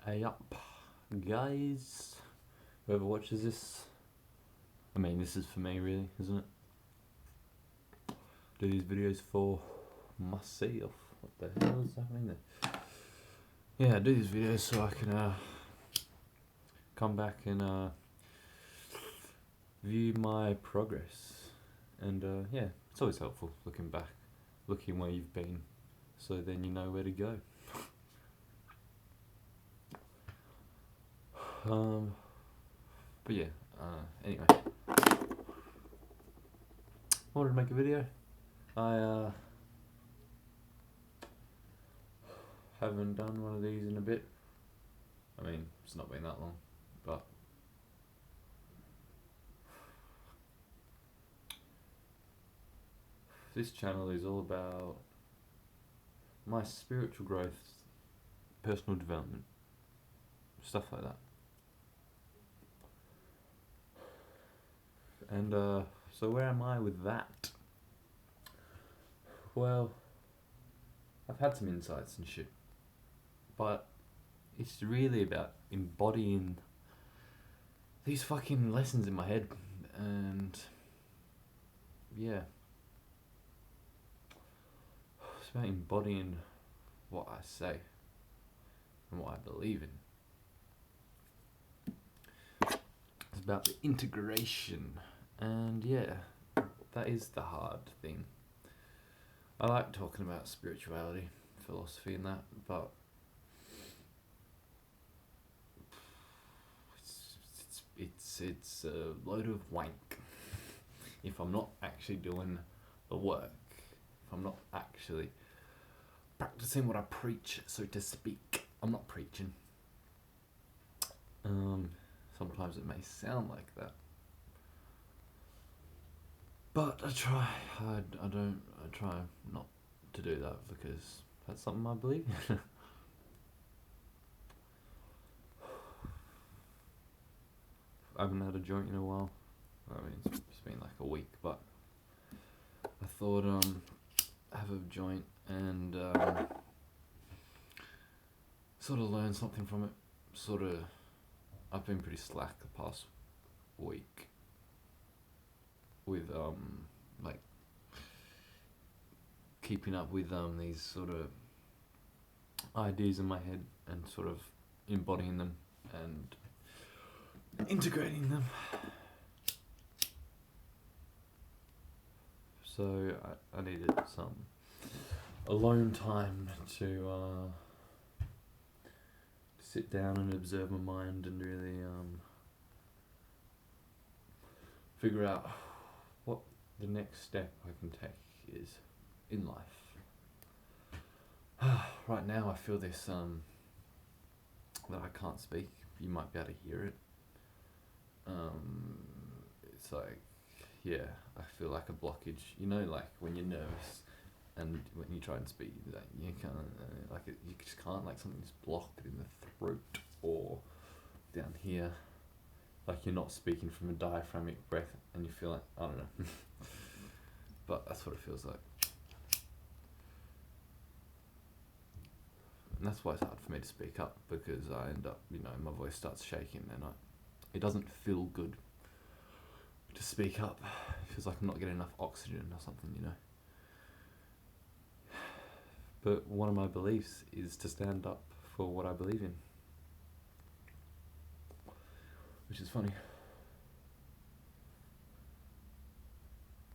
Hey up, guys. Whoever watches this, I mean, this is for me, really, isn't it? Do these videos for myself. What the hell is happening there? Yeah, I do these videos so I can come back and view my progress. And yeah, it's always helpful looking back, looking where you've been, so then you know where to go. But yeah, anyway, wanted to make a video. I haven't done one of these in a bit. I mean, it's not been that long, but this channel is all about my spiritual growth, personal development, stuff like that. And so where am I with that? Well, I've had some insights and shit, but it's really about embodying these fucking lessons in my head, and yeah, it's about embodying what I say and what I believe in. It's about the integration, and yeah, that is the hard thing. I like talking about spirituality, philosophy and that, but it's a load of wank if I'm not actually doing the work, if I'm not actually practicing what I preach, so to speak. I'm not preaching. Sometimes it may sound like that, but I try not to do that because that's something I believe in. I haven't had a joint in a while. I mean, it's been like a week, but I thought have a joint and sort of learn something from it. I've been pretty slack the past week with like keeping up with these sort of ideas in my head and sort of embodying them and integrating them. So I needed some alone time to sit down and observe my mind and really figure out what the next step I can take is in life. Right now I feel this that I can't speak. You might be able to hear it. It's like, yeah, I feel like a blockage. You know, like when you're nervous and when you try and speak, like you can't, you just can't, like something's blocked in the throat or down here, like you're not speaking from a diaphragmatic breath, and you feel like, I don't know, but that's what it feels like. And that's why it's hard for me to speak up, because I end up, my voice starts shaking and it doesn't feel good to speak up. It feels like I'm not getting enough oxygen or something, But one of my beliefs is to stand up for what I believe in. Which is funny.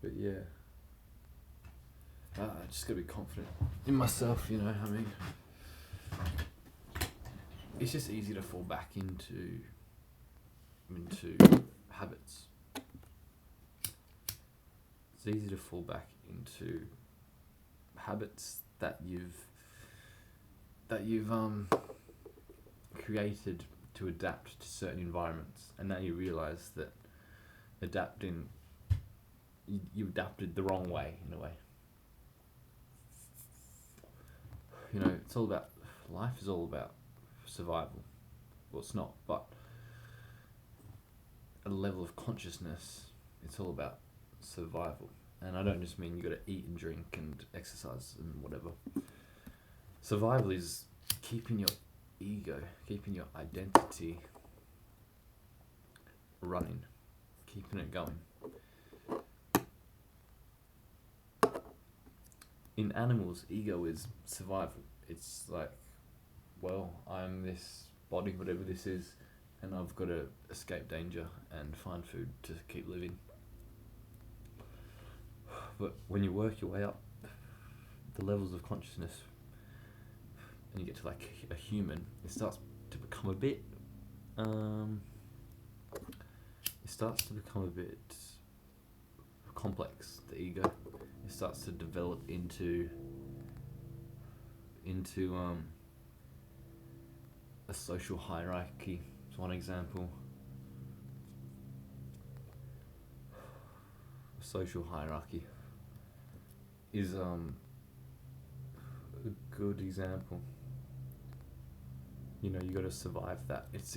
But yeah. I just gotta be confident in myself, I mean. It's just easy to fall back into habits. It's easy to fall back into habits that you've created to adapt to certain environments, and now you realise that you adapted the wrong way, in a way. It's all about, life is all about survival. Well, it's not, but at a level of consciousness, it's all about survival. And I don't just mean you got to eat and drink and exercise and whatever. Survival is keeping your ego, keeping your identity running, keeping it going. In animals, ego is survival. It's like, well, I'm this body, whatever this is, and I've got to escape danger and find food to keep living. But when you work your way up the levels of consciousness and you get to like a human, it starts to become a bit complex, the ego. It starts to develop into a social hierarchy. It's one example. A social hierarchy is a good example. You know, you got to survive that. It's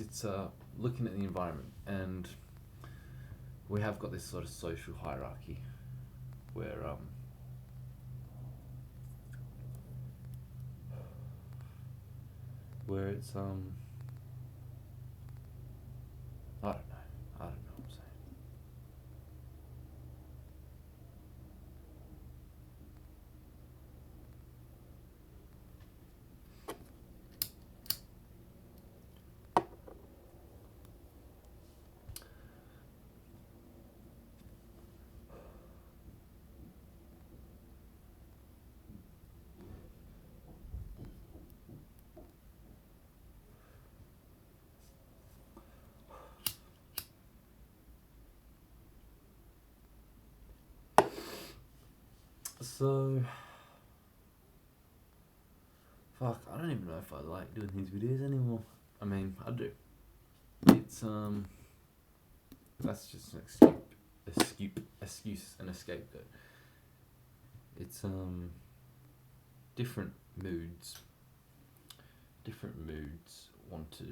looking at the environment, and we have got this sort of social hierarchy where it's I don't know what I'm saying. So, fuck, I don't even know if I like doing these videos anymore. I mean, I do. It's that's just an excuse, an scapegoat. It's different moods want to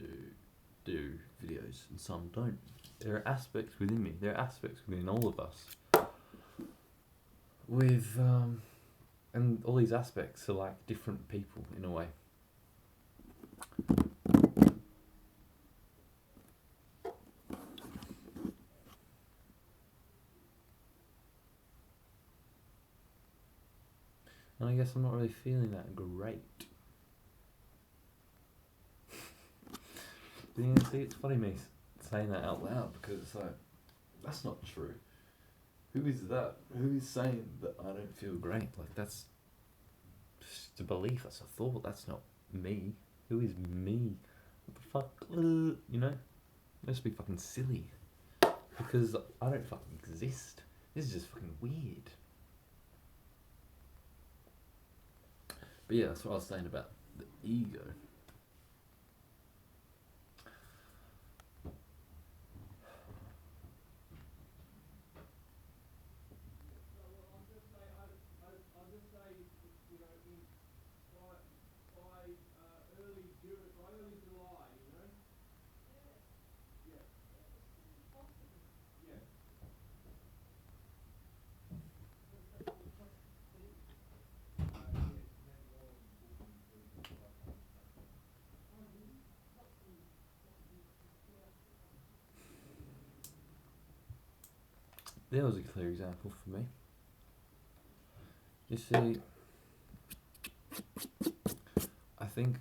do videos and some don't. There are aspects within me, there are aspects within all of us with and all these aspects are like different people in a way. And I guess I'm not really feeling that great. You see, it's funny me saying that out loud because it's like, that's not true. Who is that? Who is saying that I don't feel great? Like, that's just a belief, that's a thought, that's not me. Who is me? What the fuck? You know? Let's be fucking silly. Because I don't fucking exist. This is just fucking weird. But yeah, that's what I was saying about the ego. There was a clear example for me. You see, I think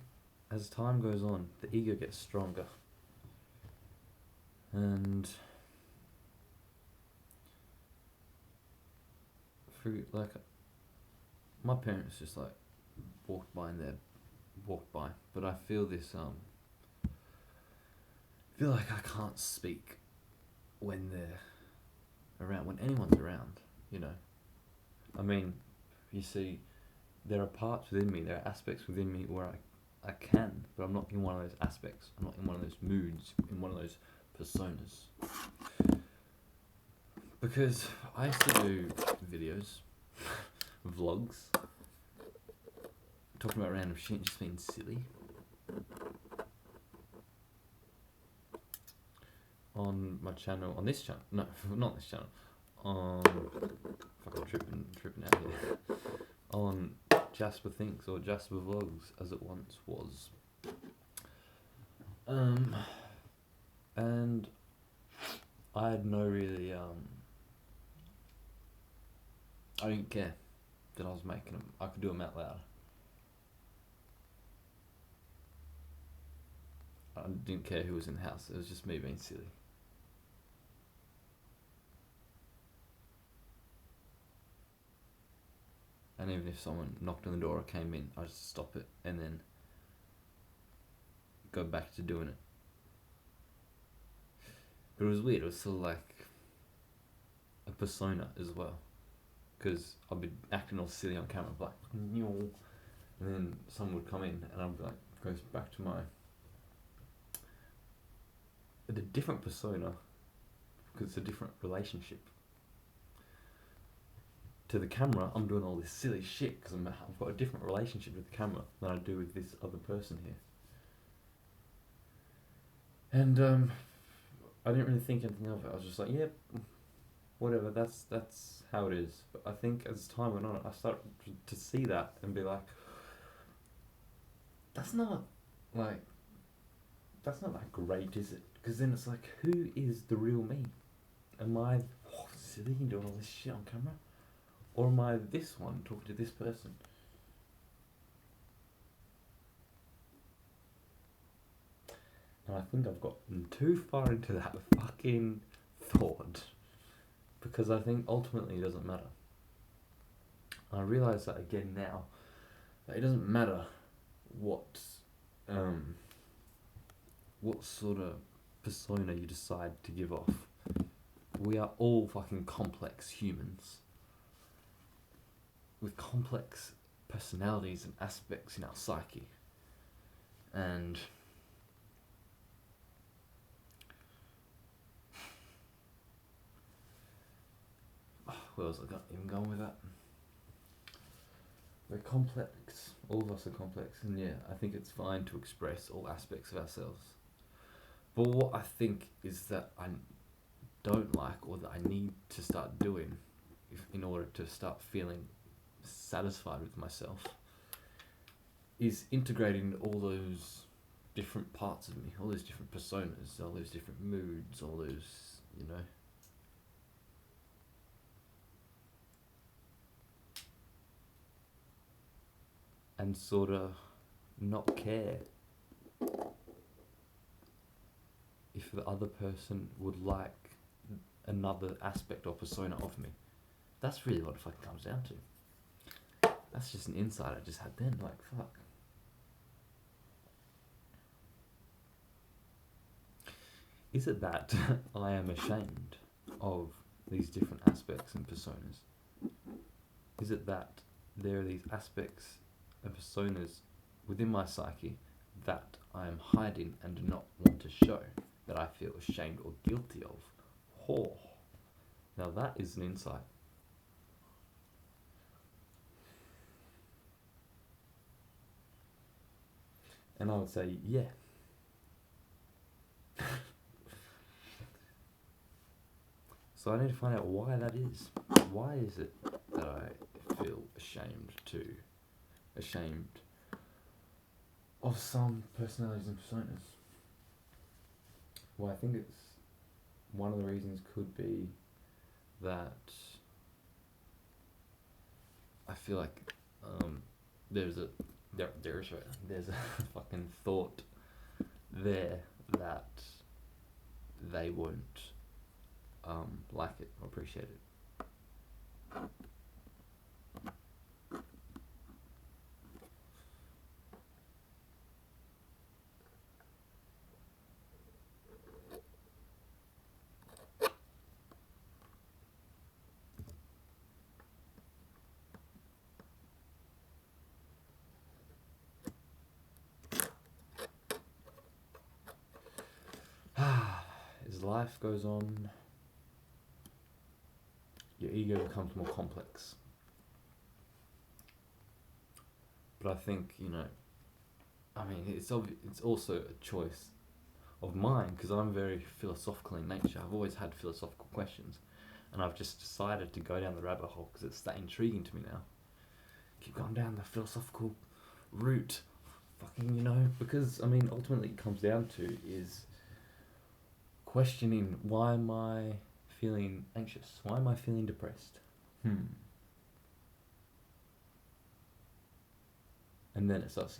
as time goes on, the ego gets stronger. And through, like, my parents just like walked by, but I feel this feel like I can't speak when they're around, when anyone's around, you know. I mean, you see, there are parts within me, there are aspects within me where I can, but I'm not in one of those aspects, I'm not in one of those moods, in one of those personas. Because I used to do videos, vlogs, talking about random shit, just being silly. On my channel, on this channel, no, not this channel, on, fucking tripping out here, on Jasper Thinks, or Jasper Vlogs, as it once was. And I had no really I didn't care that I was making them. I could do them out loud. I didn't care who was in the house. It was just me being silly. And even if someone knocked on the door or came in, I'd just stop it and then go back to doing it. But it was weird. It was sort of like a persona as well. Because I'd be acting all silly on camera, like, and then someone would come in and I'd be like, goes back to my a different persona because it's a different relationship. To the camera, I'm doing all this silly shit because I've got a different relationship with the camera than I do with this other person here. And I didn't really think anything of it. I was just like, yeah, whatever. That's how it is. But I think as time went on, I started to see that and be like, that's not that great, is it? Because then it's like, who is the real me? Am I silly and doing all this shit on camera? Or am I this one talking to this person? And I think I've gotten too far into that fucking thought. Because I think ultimately it doesn't matter. I realise that again now. That it doesn't matter what sort of persona you decide to give off. We are all fucking complex humans with complex personalities and aspects in our psyche. And where was I even going with that? We're complex. All of us are complex. And yeah, I think it's fine to express all aspects of ourselves. But what I think is that I don't like, or that I need to start doing in order to start feeling satisfied with myself, is integrating all those different parts of me, all those different personas, all those different moods, all those, and sort of not care if the other person would like another aspect or persona of me. That's really what it fucking comes down to. That's just an insight I just had then, like, fuck. Is it that I am ashamed of these different aspects and personas? Is it that there are these aspects and personas within my psyche that I am hiding and do not want to show, that I feel ashamed or guilty of? Oh, now that is an insight. And I would say, yeah. So I need to find out why that is. Why is it that I feel ashamed of some personalities and personas? Well, I think it's one of the reasons could be that I feel like there's a fucking thought there that they won't like it or appreciate it. As life goes on, your ego becomes more complex. But I think, it's also a choice of mine, because I'm very philosophical in nature. I've always had philosophical questions, and I've just decided to go down the rabbit hole because it's that intriguing to me now. Keep going down the philosophical route. fucking, because, ultimately it comes down to is questioning, why am I feeling anxious? Why am I feeling depressed? And then it starts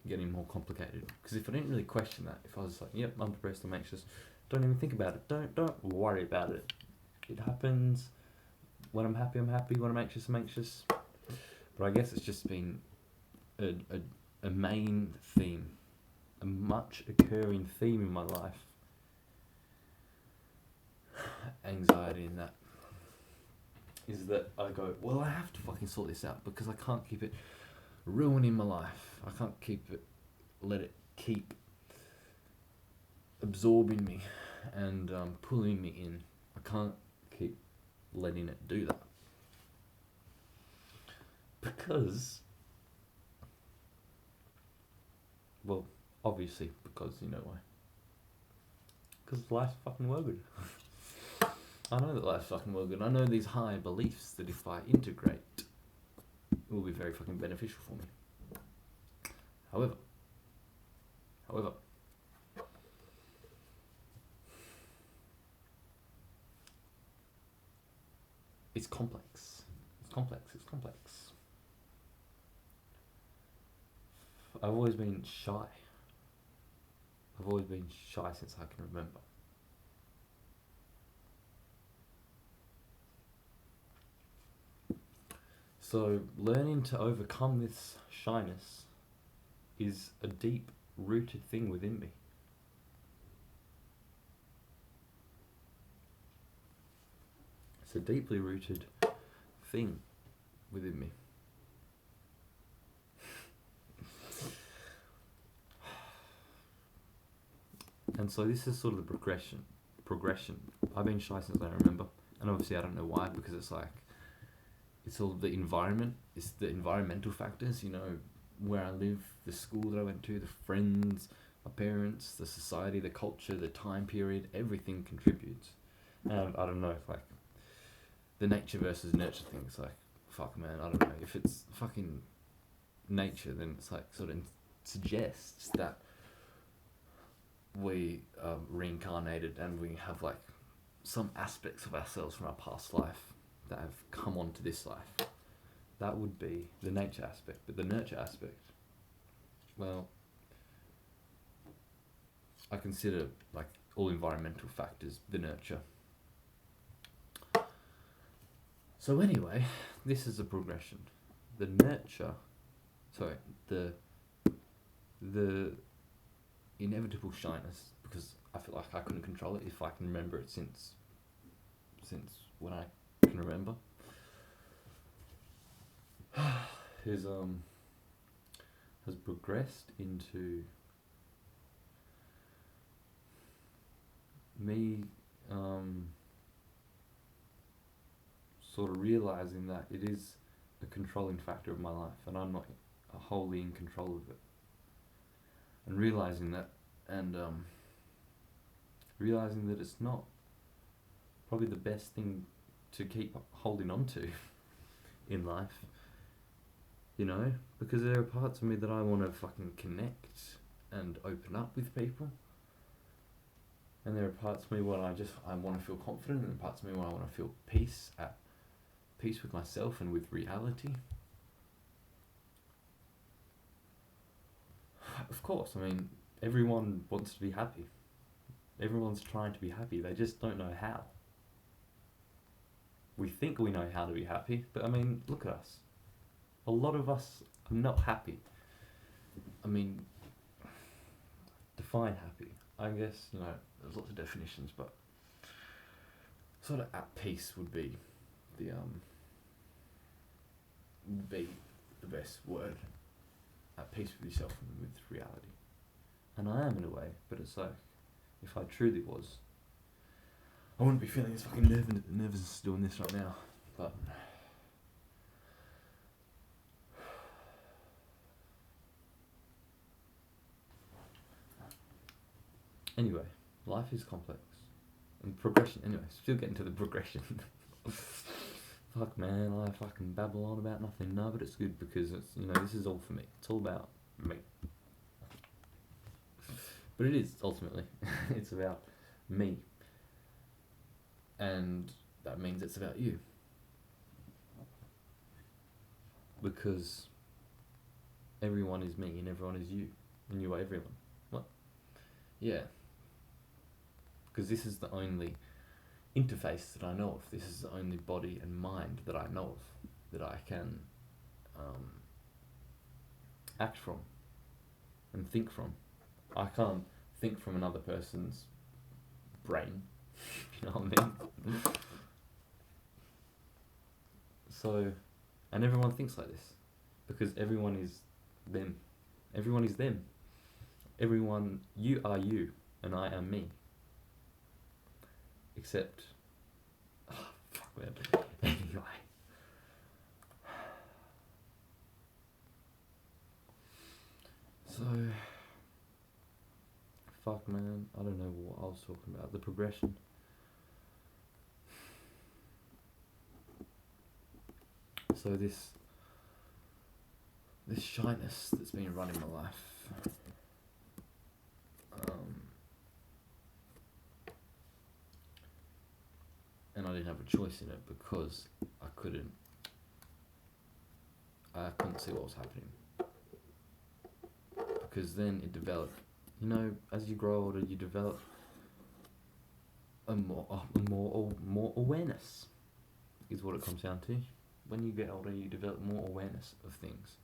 getting more complicated. Because if I didn't really question that, if I was like, yep, I'm depressed, I'm anxious, don't even think about it. Don't worry about it. It happens. When I'm happy, I'm happy. When I'm anxious, I'm anxious. But I guess it's just been a main theme, a much occurring theme in my life. Anxiety in that. Is that I go, well, I have to fucking sort this out because I can't keep it ruining my life. I can't let it keep absorbing me and pulling me in. I can't keep letting it do that. Because, well, obviously, because you know why. Because life's fucking well good. I know that life's fucking well good. I know these high beliefs that if I integrate, it will be very fucking beneficial for me. However, it's complex. It's complex. I've always been shy. I've always been shy since I can remember. So learning to overcome this shyness is a deep rooted thing within me. It's a deeply rooted thing within me. And so this is sort of the progression. I've been shy since I remember. And obviously I don't know why, because it's all the environment. It's the environmental factors, where I live, the school that I went to, the friends, my parents, the society, the culture, the time period, everything contributes. And I don't know, the nature versus nurture thing, it's fuck man, I don't know. If it's fucking nature, then it's sort of suggests that we are reincarnated and we have some aspects of ourselves from our past life that have come onto this life. That would be the nature aspect. But the nurture aspect, well, I consider all environmental factors the nurture. So anyway, this is a progression. The inevitable shyness, because I feel like I couldn't control it if I can remember it since when I can remember, has progressed into me sort of realizing that it is a controlling factor of my life and I'm not wholly in control of it. And realizing that, and realizing that it's not probably the best thing to keep holding on to in life, because there are parts of me that I want to fucking connect and open up with people, and there are parts of me where I want to feel confident, and parts of me where I want to feel at peace with myself and with reality. Of course, everyone wants to be happy. Everyone's trying to be happy. They just don't know how. We think we know how to be happy, but look at us. A lot of us are not happy. Define happy. I guess, there's lots of definitions, but sort of at peace would be the best word. At peace with yourself and with reality. And I am in a way, but it's if I truly was, I wouldn't be feeling this fucking nervous doing this right now. But anyway, life is complex. And progression, anyway, still getting to the progression. Fuck man, I fucking babble on about nothing. No, but it's good because it's, this is all for me. It's all about me. But it is, ultimately. It's about me. And that means it's about you. Because everyone is me and everyone is you. And you are everyone. What? Yeah. Because this is the only interface that I know of. This is the only body and mind that I know of. That I can act from. And think from. I can't think from another person's brain. You know what I mean? So, and everyone thinks like this. Because everyone is them. Everyone is them. Everyone, you are you, and I am me. Except, oh, fuck man. Anyway. So, fuck man, I don't know what I was talking about. The progression. So this shyness that's been running my life, and I didn't have a choice in it because I couldn't see what was happening. Because then it developed, you know, as you grow older, you develop a more awareness, is what it comes down to. When you get older, you develop more awareness of things.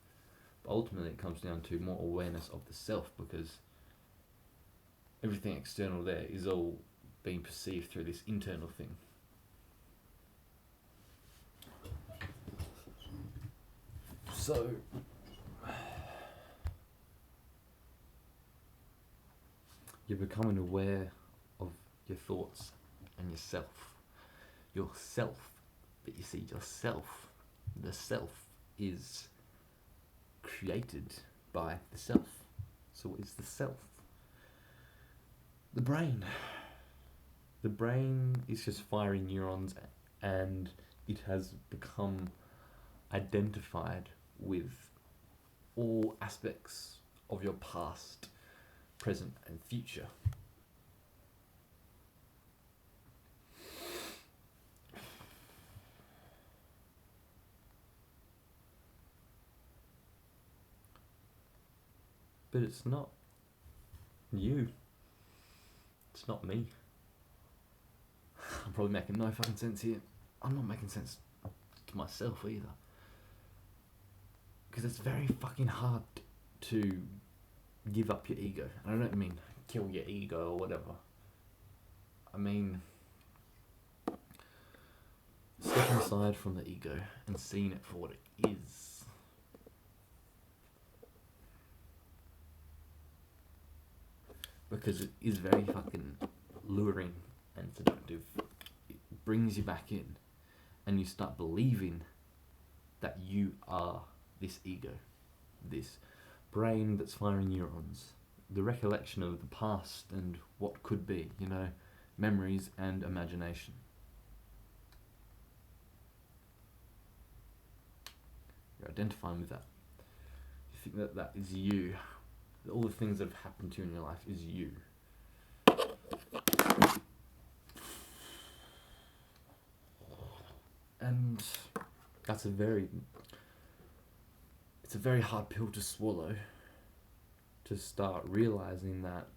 But ultimately, it comes down to more awareness of the self, because everything external there is all being perceived through this internal thing. So, you're becoming aware of your thoughts and yourself. Yourself. But you see, yourself, the self is created by the self. So what is the self? The brain. The brain is just firing neurons, and it has become identified with all aspects of your past, present and future. But it's not you. It's not me. I'm probably making no fucking sense here. I'm not making sense to myself either. Because it's very fucking hard to give up your ego. And I don't mean kill your ego or whatever. I mean stepping aside from the ego and seeing it for what it is. Because it is very fucking luring and seductive. It brings you back in, and you start believing that you are this ego, this brain that's firing neurons, the recollection of the past and what could be, you know, memories and imagination. You're identifying with that. You think that that is you. All the things that have happened to you in your life is you. And that's it's a very hard pill to swallow, to start realizing that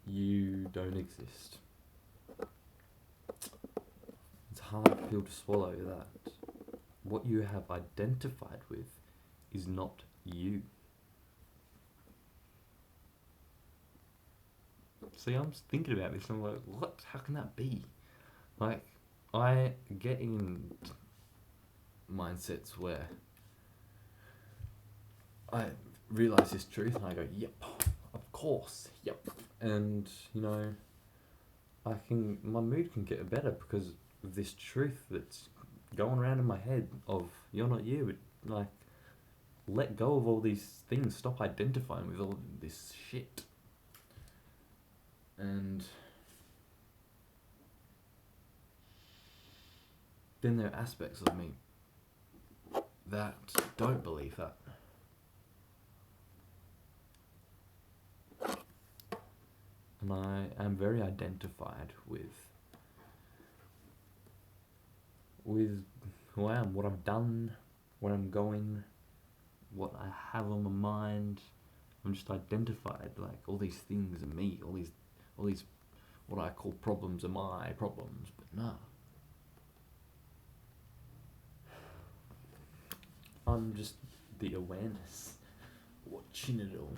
you don't exist. It's a hard pill to swallow that what you have identified with is not you. See, I'm just thinking about this, I'm like, what? How can that be? Like, I get in mindsets where I realise this truth and I go, yep, of course, yep. And, you know, my mood can get better because of this truth that's going around in my head of, you're not you, but, like, let go of all these things, stop identifying with all this shit. And then there are aspects of me that don't believe that. And I am very identified with who I am, what I've done, where I'm going, what I have on my mind. I'm just identified, like all these things are me, all these what I call problems are my problems, but no. I'm just the awareness, watching it all.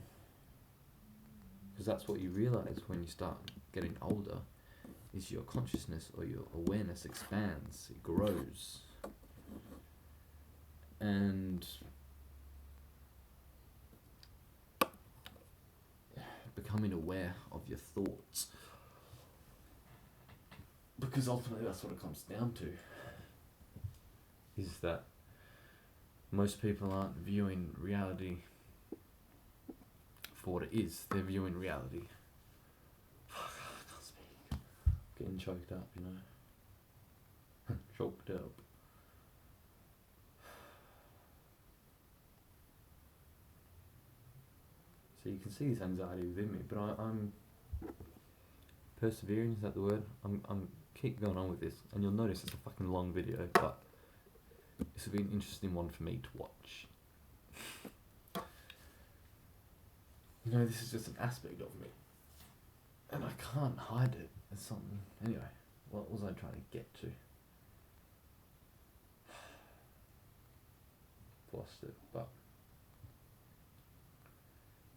Because that's what you realise when you start getting older, is your consciousness or your awareness expands, it grows. And becoming aware of your thoughts. Because ultimately that's what it comes down to. Is that most people aren't viewing reality for what it is. They're viewing reality. Fuck, I can't speak. Getting choked up, you know. Choked up. So you can see this anxiety within me, but I'm persevering, is that the word? I'm keep going on with this, and you'll notice it's a fucking long video, but this will be an interesting one for me to watch. You know, this is just an aspect of me, and I can't hide it as something. Anyway, what was I trying to get to? Lost it, but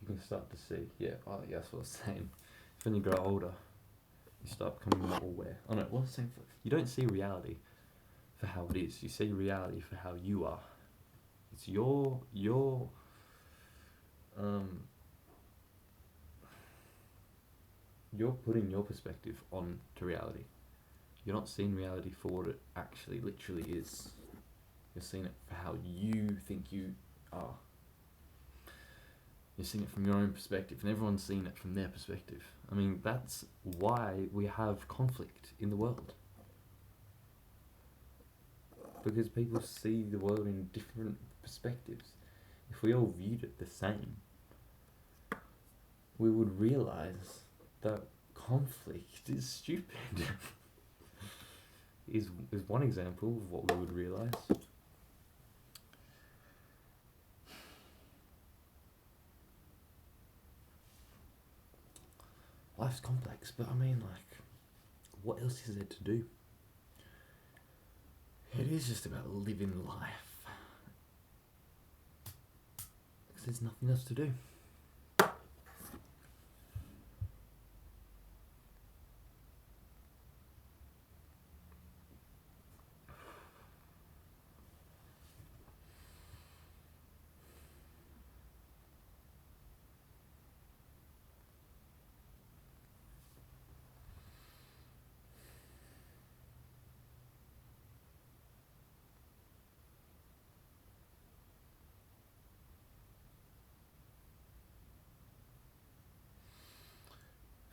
you can start to see, yeah, that's what I was saying. When you grow older, you start becoming more aware. Oh no, what was I saying? You don't see reality for how it is. You see reality for how you are. It's you're putting your perspective on to reality. You're not seeing reality for what it actually literally is. You're seeing it for how you think you are. You're seeing it from your own perspective, and everyone's seeing it from their perspective. I mean, that's why we have conflict in the world. Because people see the world in different perspectives. If we all viewed it the same, we would realise that conflict is stupid. is one example of what we would realise. Life's complex, but I mean, like, what else is there to do? It is just about living life. Because there's nothing else to do.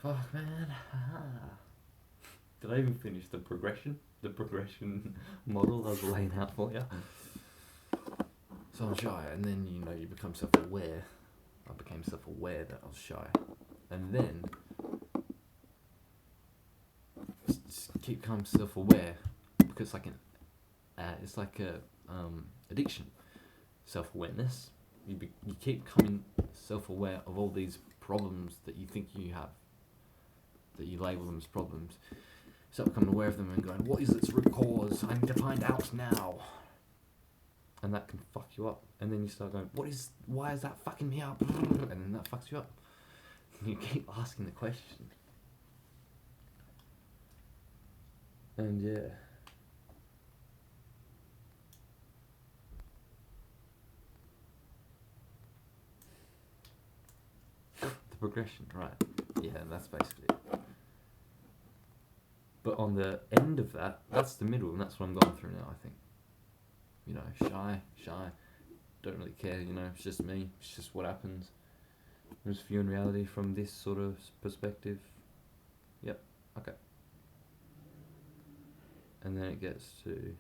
Fuck, man. Did I even finish the progression? The progression model I was laying out for you? So I'm shy, and then, you know, you become self-aware. I became self-aware that I was shy. And then, just keep becoming self-aware, because it's like a addiction. Self-awareness. You keep becoming self-aware of all these problems that you think you have, that you label them as problems. Start becoming aware of them and going, what is its root cause? I need to find out now. And that can fuck you up. And then you start going, why is that fucking me up? And then that fucks you up. And you keep asking the question. And yeah. The progression, right. Yeah, that's basically it. But on the end of that, that's the middle, and that's what I'm going through now, I think. You know, shy, don't really care, you know, it's just me, it's just what happens. I'm just viewing reality from this sort of perspective. Yep, okay. And then it gets to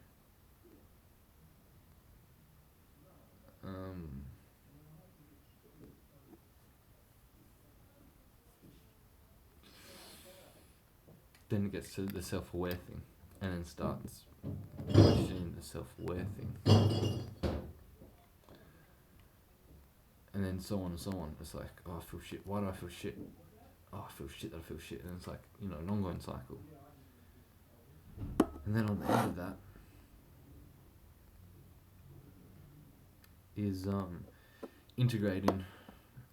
then it gets to the self-aware thing, and then starts questioning the self-aware thing, and then so on and so on. It's like, oh, I feel shit. Why do I feel shit? Oh, I feel shit. I feel shit. And it's like, you know, an ongoing cycle. And then on the end of that is integrating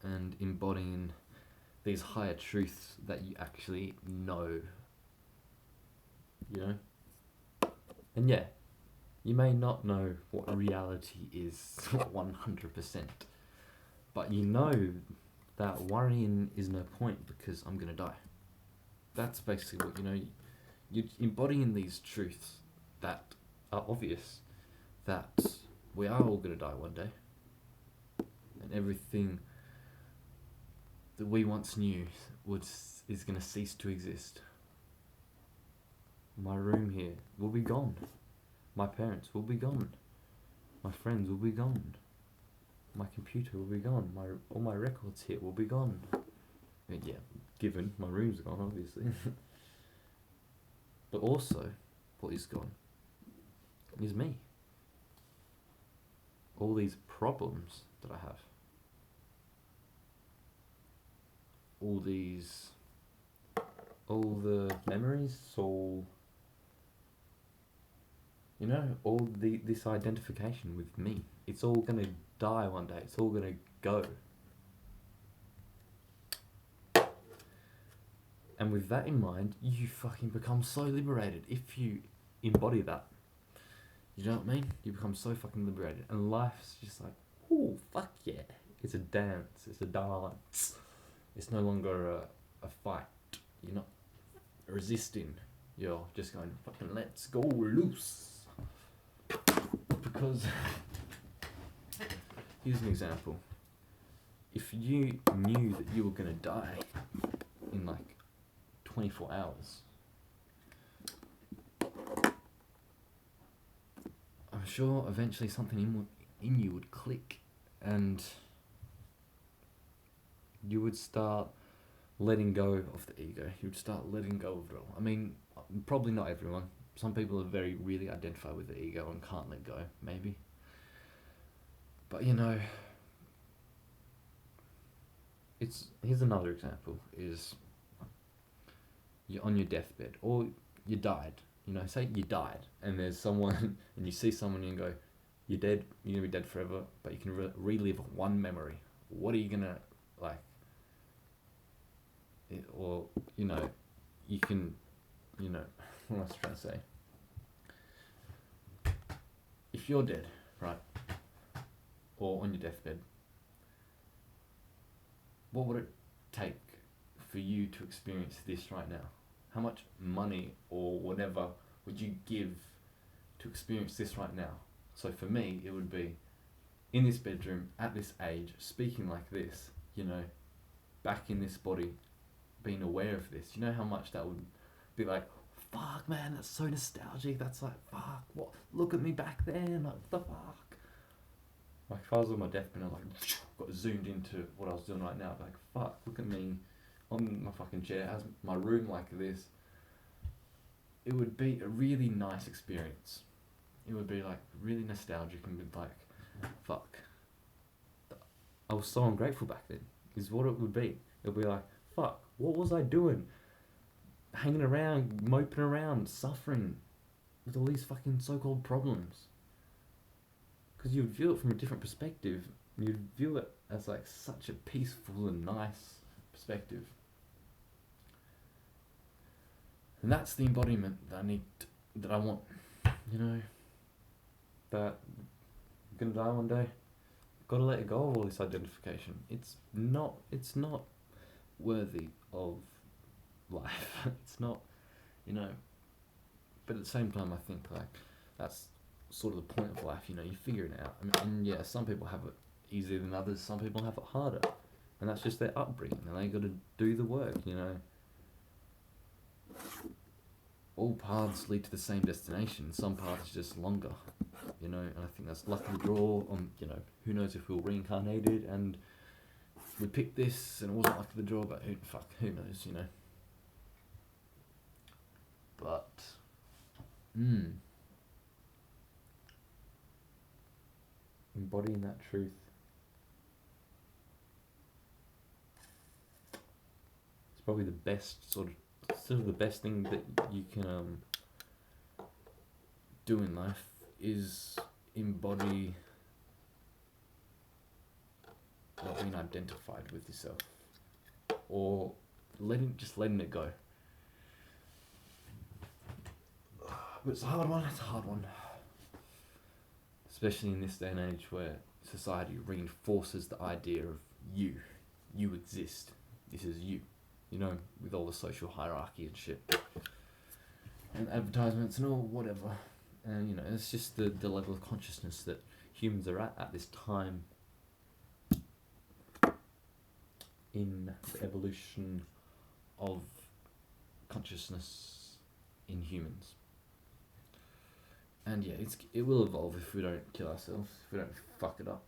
and embodying these higher truths that you actually know. You know? And yeah, you may not know what reality is 100%, but you know that worrying is no point because I'm gonna die. That's basically what you know. You're embodying these truths that are obvious, that we are all gonna die one day, and everything that we once knew is gonna cease to exist. My room here will be gone. My parents will be gone. My friends will be gone. My computer will be gone. All my records here will be gone. And yeah, given my room's gone, obviously. But also, what is gone is me. All these problems that I have. All the memories, all this identification with me. It's all gonna die one day. It's all gonna go. And with that in mind, you fucking become so liberated if you embody that. You know what I mean? You become so fucking liberated. And life's just like, ooh, fuck yeah. It's a dance. It's a dance. It's no longer a fight. You're not resisting. You're just going, fucking let's go loose. Because, here's an example. If you knew that you were going to die in like 24 hours, I'm sure eventually something in you would click and you would start letting go of the ego. You would start letting go of it all. I mean, probably not everyone. Some people are really identify with the ego and can't let go, maybe. But you know, here's another example, is you're on your deathbed, or you died. You know, say you died, and there's someone, and you see someone and you go, you're dead, you're going to be dead forever, but you can relive one memory. What are you going to, like, or, you know, you can, you know, what was I trying to say? If you're dead, right, or on your deathbed, what would it take for you to experience this right now? How much money or whatever would you give to experience this right now? So for me, it would be in this bedroom, at this age, speaking like this, you know, back in this body, being aware of this. You know how much that would be like, fuck man, that's so nostalgic. That's like, fuck, what? Look at me back then, like, what the fuck? Like if I was on my deathbed and I like got zoomed into what I was doing right now, like, fuck, look at me on my fucking chair, has my room like this. It would be a really nice experience. It would be like really nostalgic and be like, fuck, I was so ungrateful back then, is what it would be. It would be like, fuck, what was I doing? Hanging around, moping around, suffering with all these fucking so-called problems. Because you'd view it from a different perspective. You'd view it as like such a peaceful and nice perspective. And that's the embodiment that that I want, you know, that I'm gonna die one day. Gotta let go of all this identification. It's not worthy of life. It's not, you know, but at the same time I think like that's sort of the point of life, you know, you figure it out. I mean, and yeah, some people have it easier than others, some people have it harder. And that's just their upbringing, and they gotta do the work, you know. All paths lead to the same destination. Some paths are just longer, you know, and I think that's luck of the draw on, you know, who knows if we were reincarnated and we picked this and it wasn't luck of the draw, but who knows, you know. Embodying that truth. It's probably the best sort of the best thing that you can do in life is embody not being identified with yourself, or letting it go. But it's a hard one. It's a hard one, especially in this day and age where society reinforces the idea of you. You exist. This is you. You know, with all the social hierarchy and shit, and advertisements and all whatever. And you know, it's just the level of consciousness that humans are at this time in the evolution of consciousness in humans. And yeah, it will evolve if we don't kill ourselves, if we don't fuck it up.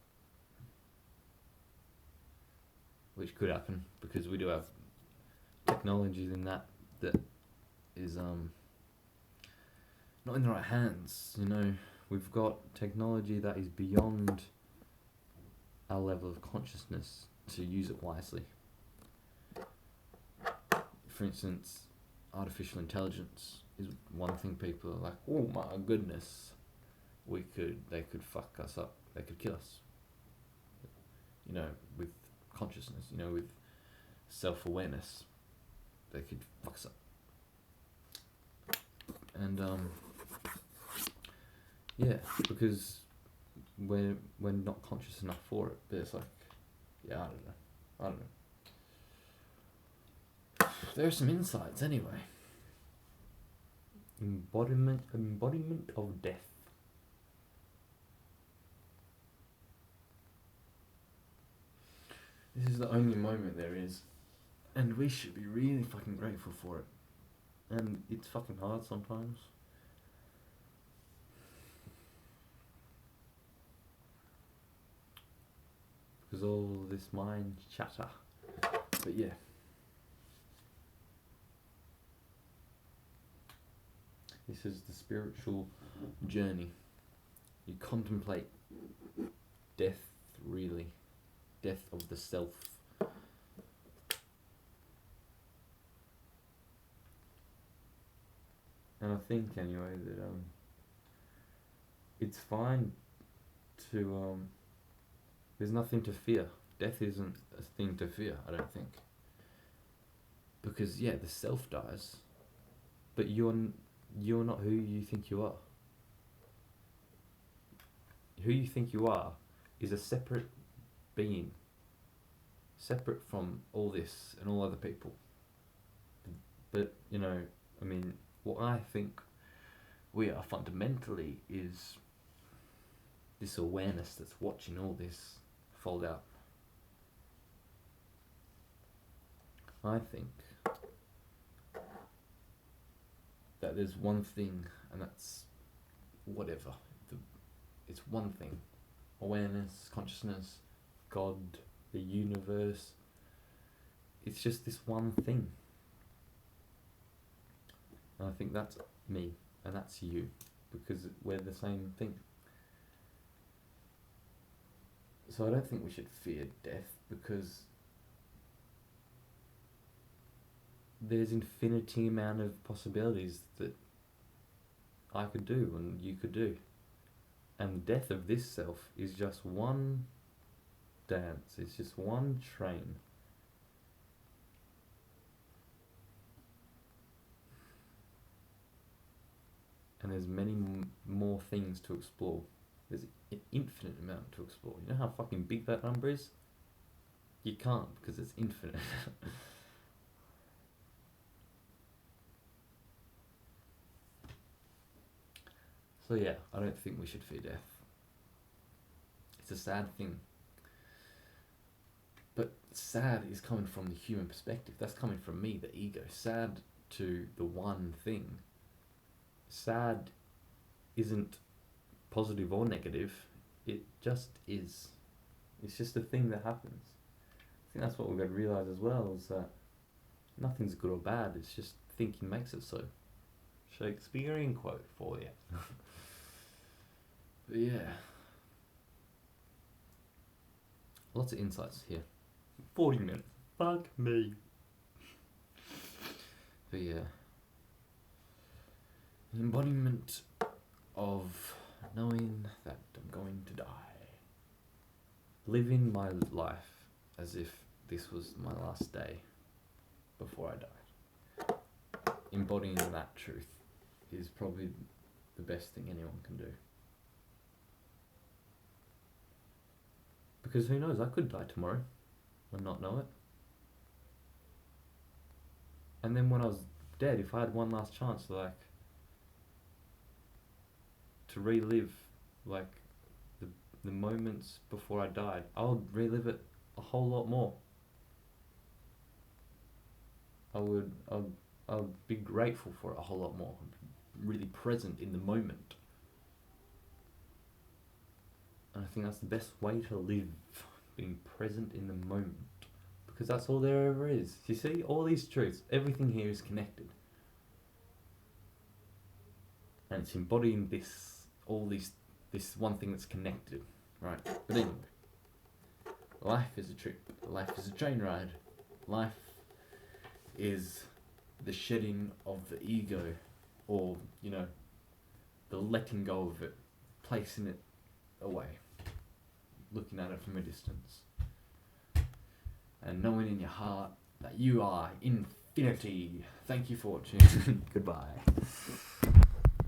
Which could happen, because we do have technologies in that is not in the right hands. You know, we've got technology that is beyond our level of consciousness to use it wisely. For instance, artificial intelligence is one thing people are like, oh my goodness, they could fuck us up, they could kill us. You know, with consciousness, you know, with self-awareness, they could fuck us up. And yeah, because we're not conscious enough for it. But it's like, yeah, I don't know. There are some insights anyway. Embodiment of death. This is the only moment there is, and we should be really fucking grateful for it. And it's fucking hard sometimes. Because all this mind chatter. But yeah. This is the spiritual journey. You contemplate death, really. Death of the self. And I think anyway that it's fine to there's nothing to fear. Death isn't a thing to fear, I don't think. Because yeah, the self dies, but you're not who you think you are. Who you think you are is a separate being, separate from all this and all other people. But you know, I mean, what I think we are fundamentally is this awareness that's watching all this fold out. I think that there's one thing, and that's whatever. It's one thing. Awareness, consciousness, God, the universe. It's just this one thing. And I think that's me, and that's you, because we're the same thing. So I don't think we should fear death, because there's infinity amount of possibilities that I could do and you could do. And the death of this self is just one dance, it's just one train. And there's many more things to explore. There's an infinite amount to explore. You know how fucking big that number is? You can't, because it's infinite. So yeah, I don't think we should fear death. It's a sad thing. But sad is coming from the human perspective. That's coming from me, the ego. Sad to the one thing. Sad isn't positive or negative. It just is. It's just a thing that happens. I think that's what we've got to realise as well, is that nothing's good or bad. It's just thinking makes it so. Shakespearean quote for you. But yeah. Lots of insights here. 40 minutes. Fuck me. But yeah. The embodiment of knowing that I'm going to die. Living my life as if this was my last day before I died. Embodying that truth is probably the best thing anyone can do. Because who knows, I could die tomorrow and not know it. And then when I was dead, if I had one last chance to relive the moments before I died, I would relive it a whole lot more. I would be grateful for it a whole lot more. Really present in the moment. And I think that's the best way to live, being present in the moment. Because that's all there ever is. You see, all these truths, everything here is connected. And it's embodying this one thing that's connected, right? But anyway, life is a trip. Life is a train ride. Life is the shedding of the ego, or, the letting go of it, placing it away, looking at it from a distance, and knowing in your heart that you are infinity. Thank you for watching. Goodbye.